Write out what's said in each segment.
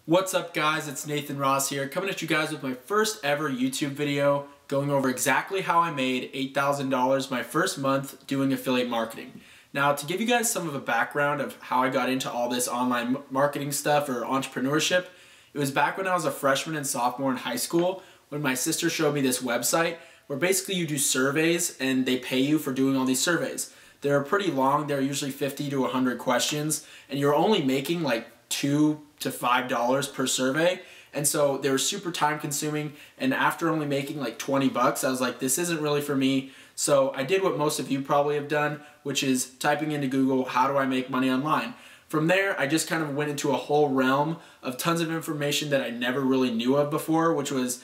What's up guys, it's Nathan Ross here, coming at you guys with my first ever YouTube video going over exactly how I made $8,000 my first month doing affiliate marketing. Now, to give you guys some of a background of how I got into all this online marketing stuff or entrepreneurship, it was back when I was a freshman and sophomore in high school when my sister showed me this website where basically you do surveys and they pay you for doing all these surveys. They're pretty long, they're usually 50 to 100 questions, and you're only making like $2 to $5 per survey. And so they were super time consuming, and after only making like 20 bucks, I was like, this isn't really for me. So I did what most of you probably have done, which is typing into Google, how do I make money online? From there, I just kind of went into a whole realm of tons of information that I never really knew of before, which was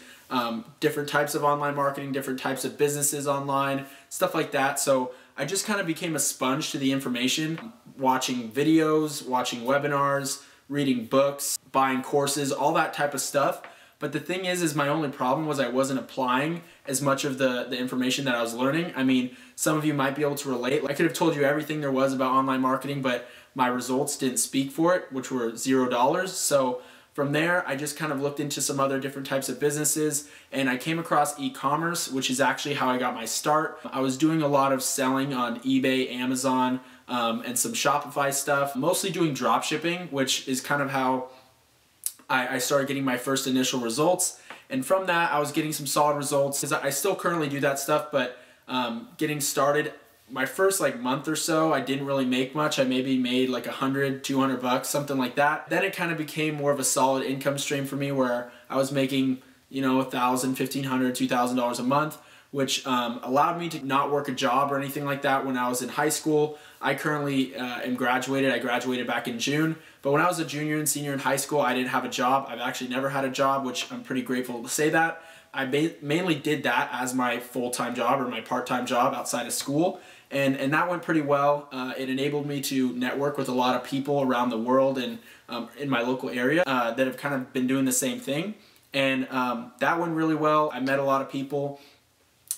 different types of online marketing, different types of businesses online, stuff like that. So I just kind of became a sponge to the information, watching videos, watching webinars, reading books, buying courses, all that type of stuff. But the thing is my only problem was I wasn't applying as much of the information that I was learning. I mean, some of you might be able to relate. I could have told you everything there was about online marketing, but my results didn't speak for it, which were $0. So from there, I just kind of looked into some other different types of businesses, and I came across e-commerce, which is actually how I got my start. I was doing a lot of selling on eBay, Amazon, and some Shopify stuff, mostly doing drop shipping, which is kind of how I started getting my first initial results. And from that, I was getting some solid results, because I still currently do that stuff, but getting started, my first like month or so, I didn't really make much. I maybe made like 100, 200 bucks, something like that. Then it kind of became more of a solid income stream for me where I was making, you know, $1,000, $1,500, $2,000 a month, which allowed me to not work a job or anything like that when I was in high school. I currently am graduated. I graduated back in June. But when I was a junior and senior in high school, I didn't have a job. I've actually never had a job, which I'm pretty grateful to say that. I mainly did that as my full-time job or my part-time job outside of school. And that went pretty well. It enabled me to network with a lot of people around the world and in my local area that have kind of been doing the same thing. And that went really well. I met a lot of people,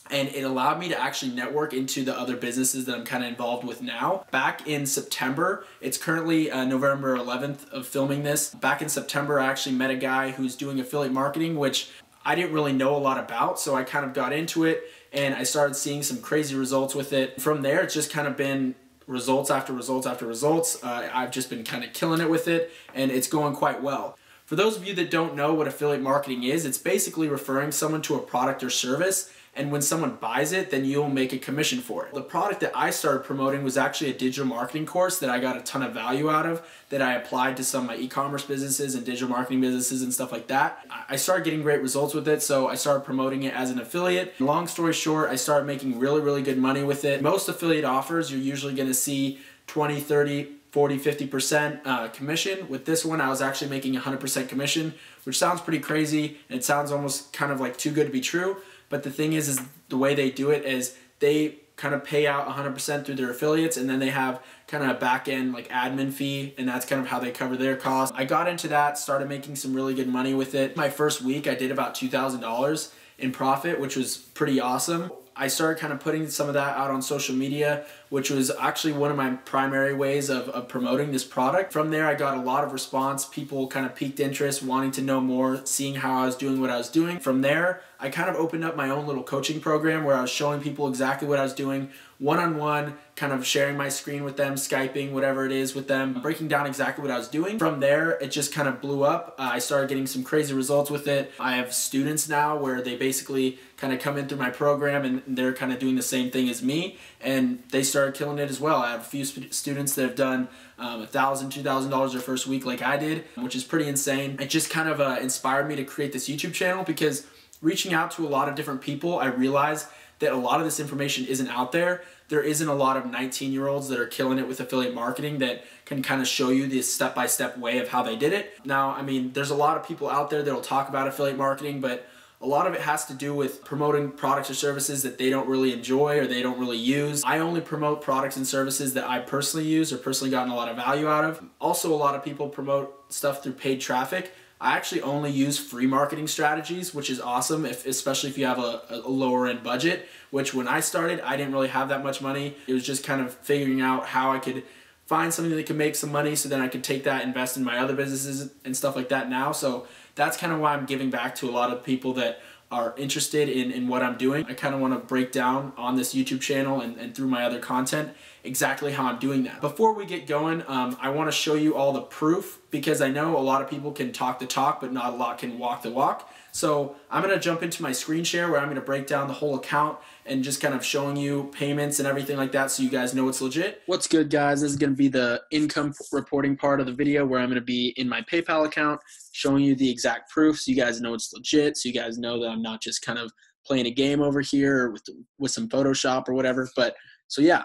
and it allowed me to actually network into the other businesses that I'm kind of involved with now. Back in September, it's currently November 11th of filming this. Back in September, I actually met a guy who's doing affiliate marketing, which I didn't really know a lot about, so I kind of got into it and I started seeing some crazy results with it. From there, it's just kind of been results after results after results. I've just been kind of killing it with it, and it's going quite well. For those of you that don't know what affiliate marketing is, it's basically referring someone to a product or service, and when someone buys it, then you'll make a commission for it. The product that I started promoting was actually a digital marketing course that I got a ton of value out of, that I applied to some of my e-commerce businesses and digital marketing businesses and stuff like that. I started getting great results with it, so I started promoting it as an affiliate. Long story short, I started making really, really good money with it. Most affiliate offers, you're usually gonna see 20, 30, 40, 50% commission. With this one, I was actually making 100% commission, which sounds pretty crazy, and it sounds almost kind of like too good to be true. But the thing is the way they do it is they kind of pay out 100% through their affiliates, and then they have kind of a back end like admin fee, and that's kind of how they cover their costs. I got into that, started making some really good money with it. My first week, I did about $2,000 in profit, which was pretty awesome. I started kind of putting some of that out on social media, which was actually one of my primary ways of promoting this product. From there, I got a lot of response. People kind of piqued interest, wanting to know more, seeing how I was doing what I was doing. From there, I kind of opened up my own little coaching program where I was showing people exactly what I was doing, one-on-one, kind of sharing my screen with them, Skyping, whatever it is with them, breaking down exactly what I was doing. From there, it just kind of blew up. I started getting some crazy results with it. I have students now where they basically kind of come in through my program and they're kind of doing the same thing as me, and they started killing it as well. I have a few students that have done $1,000, $2,000 their first week like I did, which is pretty insane. It just kind of inspired me to create this YouTube channel, because reaching out to a lot of different people, I realized that a lot of this information isn't out there. There isn't a lot of 19-year-olds that are killing it with affiliate marketing that can kind of show you this step-by-step way of how they did it. Now, I mean, there's a lot of people out there that will talk about affiliate marketing, but a lot of it has to do with promoting products or services that they don't really enjoy or they don't really use. I only promote products and services that I personally use or personally gotten a lot of value out of. Also, a lot of people promote stuff through paid traffic. I actually only use free marketing strategies, which is awesome, especially if you have a lower end budget, which when I started, I didn't really have that much money. It was just kind of figuring out how I could find something that can make some money so then I can take that, invest in my other businesses and stuff like that now. So that's kind of why I'm giving back to a lot of people that are interested in what I'm doing. I kind of want to break down on this YouTube channel and through my other content exactly how I'm doing that. Before we get going, I want to show you all the proof, because I know a lot of people can talk the talk, but not a lot can walk the walk. So I'm going to jump into my screen share where I'm going to break down the whole account and just kind of showing you payments and everything like that so you guys know it's legit. What's good, guys? This is going to be the income reporting part of the video where I'm going to be in my PayPal account showing you the exact proof so you guys know it's legit, so you guys know that I'm not just kind of playing a game over here with some Photoshop or whatever. But so yeah,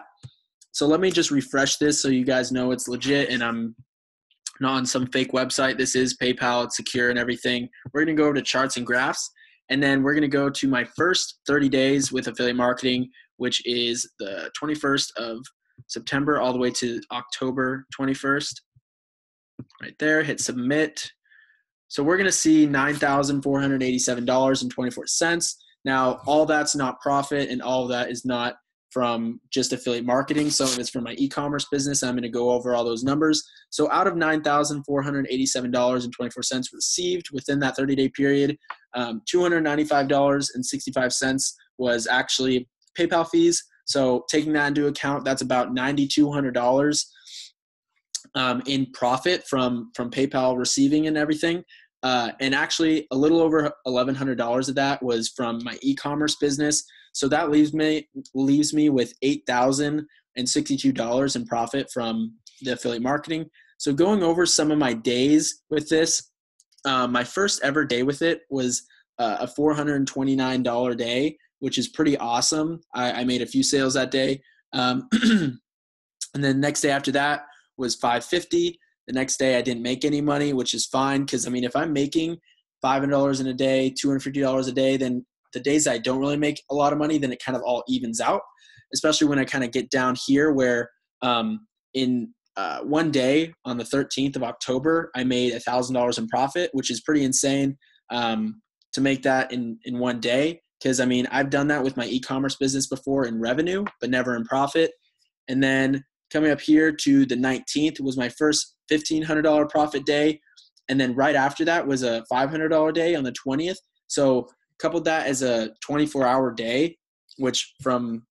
so let me just refresh this so you guys know it's legit and I'm not on some fake website. This is PayPal, it's secure and everything. We're going to go over to charts and graphs, and then we're going to go to my first 30 days with affiliate marketing, which is the 21st of September all the way to October 21st. Right there, hit submit. So we're going to see $9,487.24. Now, all that's not profit, and all of that is not from just affiliate marketing. Some of it's from my e-commerce business. I'm going to go over all those numbers. So out of $9,487.24 received within that 30-day period, $295.65 was actually PayPal fees. So taking that into account, that's about $9,200 in profit from PayPal receiving and everything. And actually a little over $1,100 of that was from my e-commerce business. So that leaves me with $8,062 in profit from the affiliate marketing. So going over some of my days with this, my first ever day with it was a $429 day, which is pretty awesome. I made a few sales that day. And then next day after that was $550. The next day I didn't make any money, which is fine, because I mean, if I'm making $500 in a day, $250 a day, then the days I don't really make a lot of money, then it kind of all evens out, especially when I kind of get down here where in one day on the 13th of October, I made $1,000 in profit, which is pretty insane to make that in one day. Because I mean, I've done that with my e-commerce business before in revenue, but never in profit. And then coming up here to the 19th was my first $1,500 profit day. And then right after that was a $500 day on the 20th. So coupled that as a 24-hour day, which from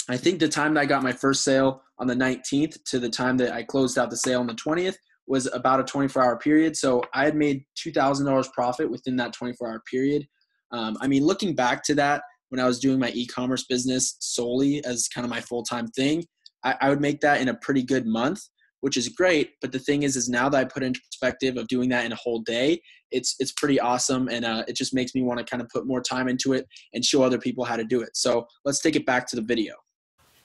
I think the time that I got my first sale on the 19th to the time that I closed out the sale on the 20th was about a 24-hour period. So I had made $2,000 profit within that 24-hour period. I mean, looking back to that, when I was doing my e-commerce business solely as kind of my full-time thing, I would make that in a pretty good month, which is great. But the thing is now that I put into perspective of doing that in a whole day, it's pretty awesome. And it just makes me want to kind of put more time into it and show other people how to do it. So let's take it back to the video.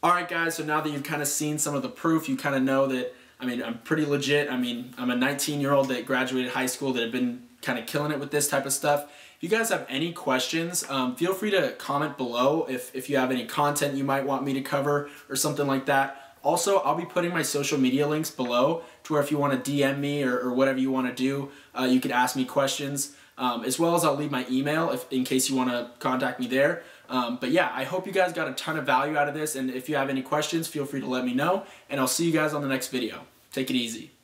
All right, guys. So now that you've kind of seen some of the proof, you kind of know that, I mean, I'm pretty legit. I mean, I'm a 19-year-old that graduated high school that have been kind of killing it with this type of stuff. If you guys have any questions, feel free to comment below if you have any content you might want me to cover or something like that. Also, I'll be putting my social media links below to where if you want to DM me or whatever you want to do, you could ask me questions, as well as I'll leave my email in case you want to contact me there. But yeah, I hope you guys got a ton of value out of this, and if you have any questions, feel free to let me know, and I'll see you guys on the next video. Take it easy.